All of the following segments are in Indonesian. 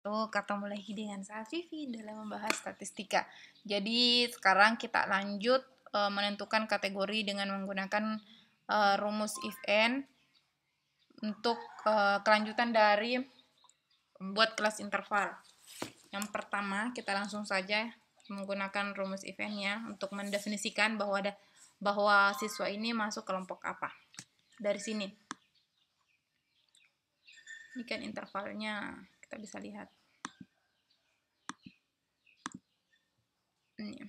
wabarakatuh. Ketemu lagi dengan saya Vivi dalam membahas statistika. Jadi sekarang kita lanjut menentukan kategori dengan menggunakan rumus if and untuk kelanjutan dari membuat kelas interval. Yang pertama kita langsung saja menggunakan rumus if and-nya untuk mendefinisikan bahwa siswa ini masuk kelompok apa. Dari sini. Ini kan intervalnya, kita bisa lihat. Ini.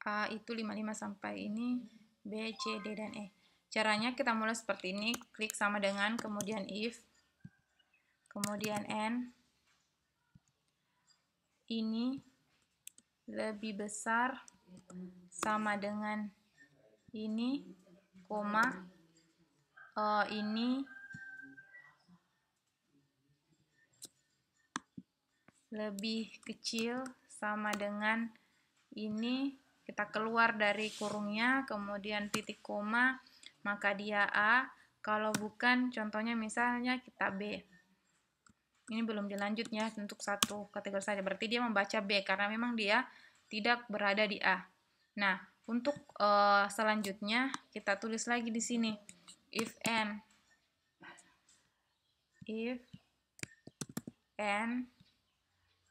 A itu 55 sampai ini, B, C, D, dan E. Caranya kita mulai seperti ini, klik sama dengan, kemudian if, kemudian N, ini lebih besar sama dengan ini, koma, ini lebih kecil sama dengan ini, kita keluar dari kurungnya, kemudian titik koma, maka dia A. Kalau bukan, contohnya misalnya kita B. Ini belum dilanjutnya untuk satu kategori saja, berarti dia membaca B karena memang dia tidak berada di A. Nah, untuk selanjutnya kita tulis lagi di sini if and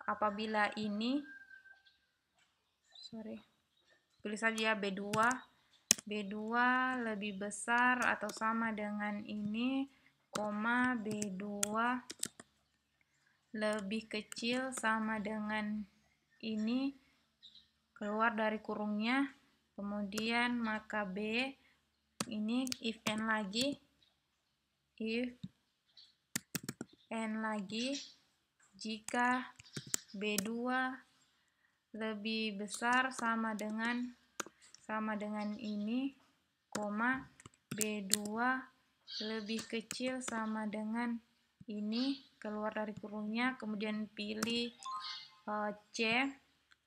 apabila ini tulis saja B2 lebih besar atau sama dengan ini, koma B2 lebih kecil sama dengan ini, keluar dari kurungnya, kemudian maka B, ini if and lagi, jika B2 lebih besar sama dengan ini, koma B2 lebih kecil sama dengan ini, keluar dari kurungnya, kemudian pilih C,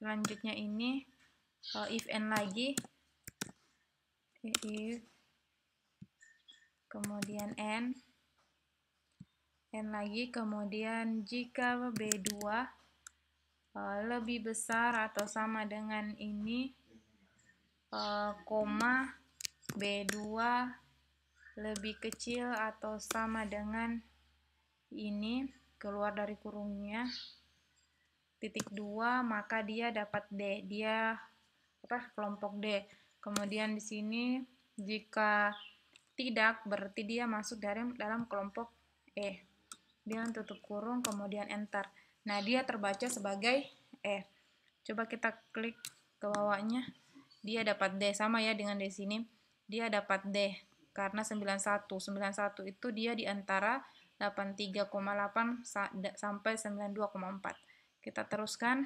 selanjutnya ini if and lagi, if, kemudian N lagi, kemudian jika B2 lebih besar atau sama dengan ini, koma B2 lebih kecil atau sama dengan ini, keluar dari kurungnya, titik 2, maka dia dapat D, dia kelompok D. Kemudian di sini jika tidak, berarti dia masuk dalam kelompok E. Dia tutup kurung, kemudian enter. Nah, dia terbaca sebagai E. Coba kita klik ke bawahnya, dia dapat D, sama ya dengan di sini. Dia dapat D karena 91 itu dia di antara 83,8 sampai 92,4. Kita teruskan.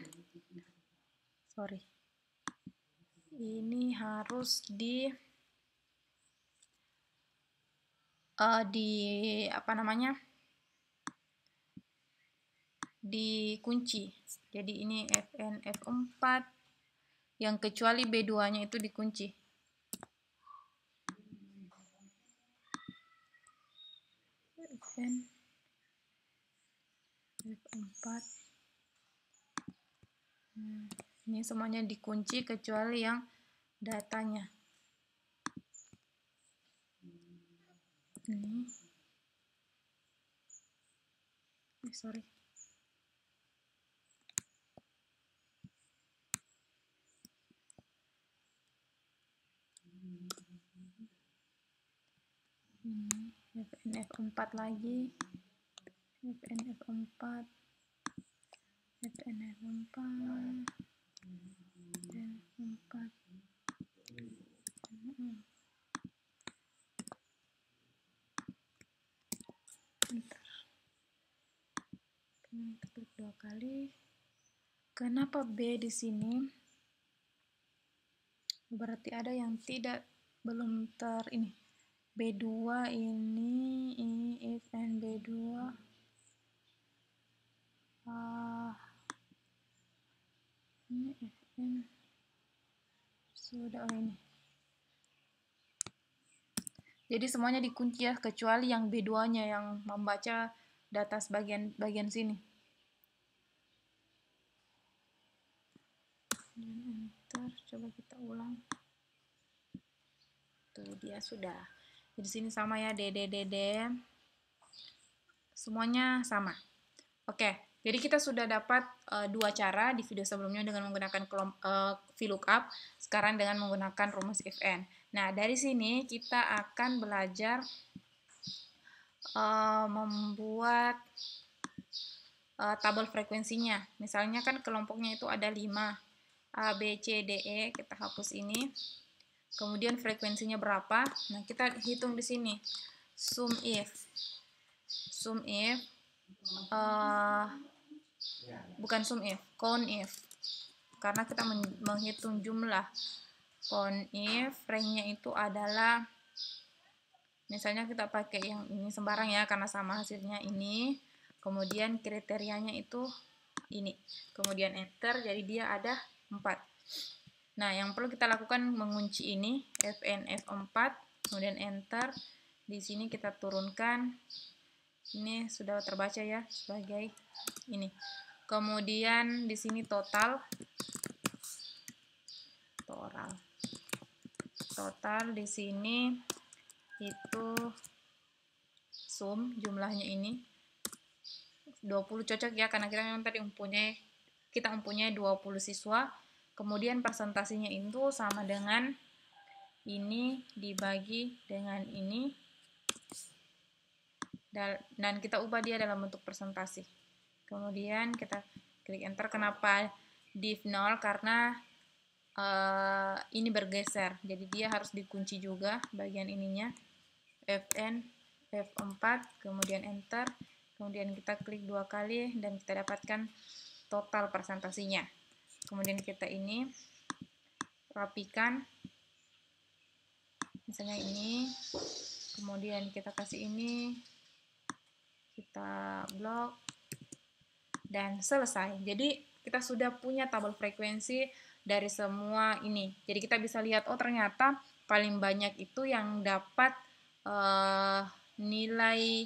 Ini harus dikunci. Jadi ini Fn F4 yang kecuali B2-nya itu dikunci. Fn F4. Ini semuanya dikunci kecuali yang datanya. Ini. Ini Fn F4 lagi. Fn F4. Fn F4. F4. Klik 2 kali. Kenapa B di sini? Berarti ada yang belum ini. B2 ini if and B2 ini Fn sudah ini. Jadi semuanya dikunci ya, kecuali yang B2-nya yang membaca data bagian sini. Enter, coba kita ulang. Tuh dia sudah. Di sini sama ya, DDDD. Semuanya sama. Oke, jadi kita sudah dapat dua cara di video sebelumnya dengan menggunakan VLOOKUP, sekarang dengan menggunakan rumus if and. Nah, dari sini kita akan belajar membuat tabel frekuensinya. Misalnya kan kelompoknya itu ada 5, A, B, C, D, E, kita hapus ini. Kemudian frekuensinya berapa? Nah, kita hitung di sini. SUMIF, bukan SUMIF, COUNTIF. Karena kita menghitung jumlah. COUNTIF, range-nya itu adalah, misalnya kita pakai yang ini sembarang ya, karena sama hasilnya ini. Kemudian kriterianya itu ini. Kemudian enter, jadi dia ada 4. Nah, yang perlu kita lakukan mengunci ini, Fn F4, kemudian enter. Di sini kita turunkan. Ini sudah terbaca ya sebagai ini. Kemudian di sini total di sini itu sum jumlahnya ini 20 cocok ya, karena kita memang tadi mempunyai 20 siswa. Kemudian persentasenya itu sama dengan ini dibagi dengan ini, dan kita ubah dia dalam bentuk persentase. Kemudian kita klik enter. Kenapa div 0? Karena ini bergeser, jadi dia harus dikunci juga bagian ininya. Fn F4, kemudian enter, kemudian kita klik 2 kali dan kita dapatkan total persentasenya. Kemudian kita ini rapikan, misalnya ini, kemudian kita kasih ini, kita blok, dan selesai. Jadi kita sudah punya tabel frekuensi dari semua ini. Jadi kita bisa lihat, oh ternyata paling banyak itu yang dapat nilai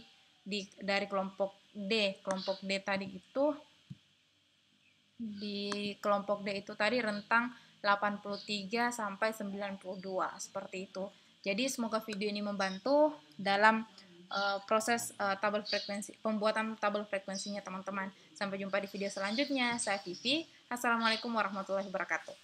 dari kelompok D. Kelompok D tadi itu, di kelompok D itu tadi rentang 83 sampai 92, seperti itu. Jadi semoga video ini membantu dalam proses tabel frekuensi, pembuatan tabel frekuensinya teman-teman. Sampai jumpa di video selanjutnya. Saya Vivi. Assalamualaikum warahmatullahi wabarakatuh.